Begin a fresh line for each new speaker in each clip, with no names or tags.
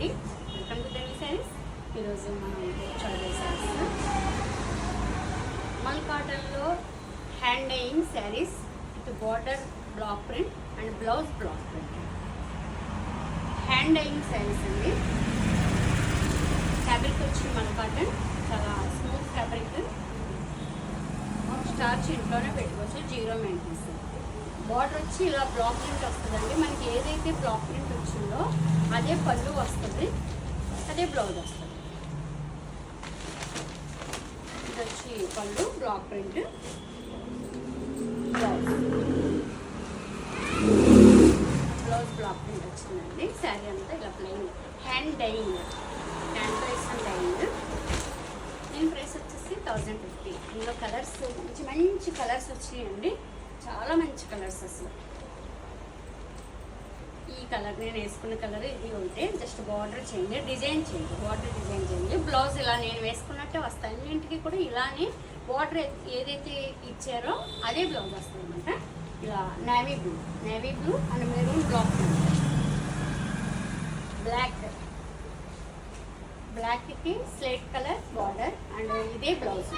అండి, welcome to దేవి శారీస్. ఈరోజు మనం చూడబోయే శారీస్ మల్ కాటన్లో hand dyeing saris with border block print and blouse block print. Hand dyeing saris అండి. ఫ్యాబ్రిక్ వచ్చి మల్ కాటన్, చాలా స్మూత్ ఫ్యాబ్రిక్. స్టార్చ్ ఇంట్లోనే పెట్టుకోవచ్చు, జీరో మెయింటెన్స్. బార్డర్ వచ్చి ఇలా బ్లాక్ ప్రింట్ వస్తుందండి. మనకి ఏదైతే బ్లాక్ ప్రింట్ వచ్చిందో అదే పళ్ళు వస్తుంది, అదే బ్లౌజ్ వస్తుంది. ఇది వచ్చి పళ్ళు block print, blouse block print వచ్చిందండి. శారీ అంతా ఇలా ప్లెయిన్ హ్యాండ్ డైయింగ్, హ్యాండ్తో ఇస్తాం డైయింగ్. దీని ప్రైస్ వచ్చేసి 1050. ఇందులో కలర్స్ మంచి మంచి కలర్స్ వచ్చినాయండి, చాలా మంచి కలర్స్. అసలు ఈ కలర్ నేను వేసుకున్న కలర్ ఇది ఉంటే జస్ట్ బార్డర్ చేయండి, డిజైన్ చేయండి, బార్డర్ డిజైన్ చేయండి. బ్లౌజ్ ఇలా నేను వేసుకున్నట్టే వస్తాయి. అన్నింటికి కూడా ఇలానే బార్డర్ ఏదైతే ఇచ్చారో అదే బ్లౌజ్ వస్తుంది అనమాట. ఇలా navy blue and maroon black, బ్లాక్కి స్లేట్ కలర్ బార్డర్ అండ్ ఇదే బ్లౌజ్.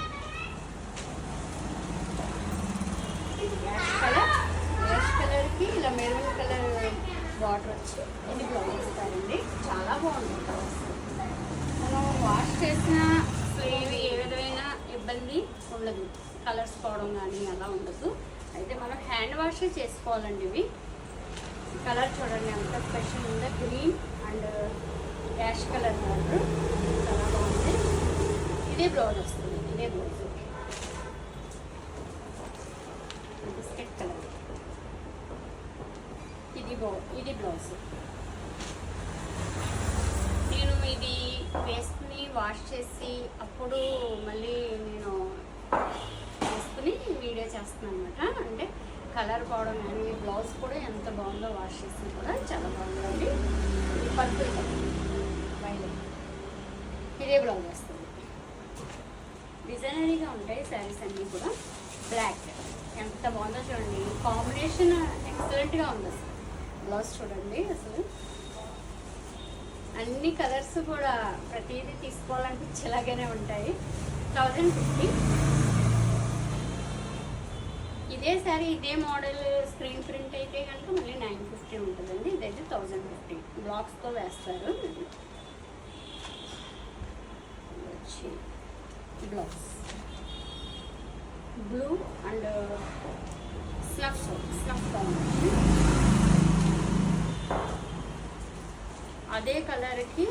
యాష్ కలర్కి ఇలా మెరూన్ కలర్ బార్డర్ వచ్చి ఇది బ్లౌజ్ ఇస్తారండి. చాలా బాగుంది కలర్స్. మనం వాష్ చేసిన ఇవి ఏ విధమైన ఇబ్బంది ఉండదు, కలర్స్ పోవడం కానీ అలా ఉండదు. అయితే మనం హ్యాండ్ వాష్ చేసుకోవాలండి. ఇవి కలర్ చూడండి ఎంత స్పెషల్ ఉందో, green and ash colour border, చాలా బాగుంది. ఇదే బ్లౌజ్ వస్తుంది, ఇదే బ్లౌజ్. బిస్కెట్ కలర్, ఇది బ్లౌజ్. నేను ఇది వేసుకుని వాష్ చేసి అప్పుడు మళ్ళీ నేను వేసుకుని వీడియో చేస్తున్నాను అనమాట. అంటే కలర్ పోవడం కానీ, బ్లౌజ్ కూడా ఎంత బాగుందో వాష్ చేసి కూడా చాలా బాగుందండి. ఇది పర్పుల్ కలర్, వైలెట్, ఇదే బ్లౌజ్ వస్తుంది. డిజైనరీగా ఉంటాయి శారీస్ అన్నీ కూడా. బ్లాక్ ఎంత బాగుందో చూడండి, కాంబినేషన్ ఎక్సలెంట్గా ఉంది. అసలు బ్లౌజ్ చూడండి, అసలు అన్ని కలర్స్ కూడా ప్రతిదీ తీసుకోవాలనిపించేలాగానే ఉంటాయి. 1050. ఇదే శారీ ఇదే మోడల్ స్క్రీన్ ప్రింట్ అయితే కనుక మళ్ళీ 950 ఉంటుందండి. ఇదైతే 1050. బ్లాక్స్తో వేస్తారు. వచ్చి blouse blue and snuff combination. అదే కలర్కి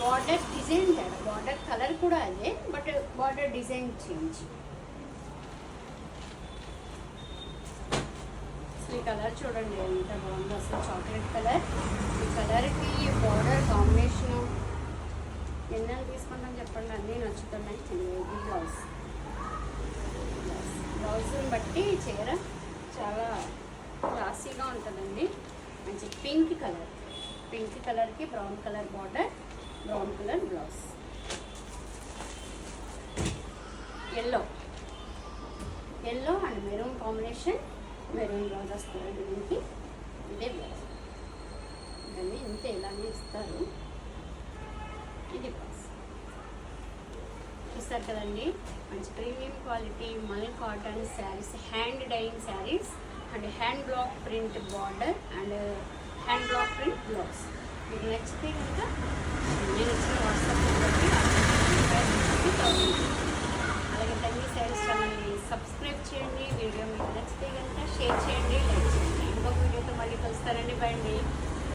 బార్డర్ డిజైన్ తేడా, బార్డర్ కలర్ కూడా అదే, బట్ బార్డర్ డిజైన్ చేంజ్. ఈ కలర్ చూడండి ఎంత బాగుందో అసలు, చాక్లెట్ కలర్. ఈ కలర్కి బార్డర్ కాంబినేషను ఎన్నెలు తీసుకుంటాం చెప్పండి, అన్నీ నచ్చుతున్నాయి. ఇది బ్లౌజ్ని బట్టి చీర చాలా క్లాసీగా ఉంటుందండి. మంచి పింక్ కలర్కి brown colour border, brown colour blouse. Yellow and maroon combination, maroon blouse వస్తుంది దీనికి. ఇదే బ్లౌజ్ ఇవన్నీ ఇంతే, ఇలానే ఇస్తారు. ఇది బ్లౌజ్ చూస్తారు కదండి. మంచి premium quality mul cotton saris, hand dyeing saris and hand block print border and hand block print blouse. మీకు నచ్చితే కనుక నేను ఇచ్చిన వాట్సాప్ నెంబర్కి అలాగే తల్లి శారీస్ ఛానల్ని సబ్స్క్రైబ్ చేయండి. వీడియో మీకు నచ్చితే కనుక షేర్ చేయండి, లైక్ చేయండి. ఇంకొక వీడియోతో మళ్ళీ కలుస్తారండి. బాయ్ అండి.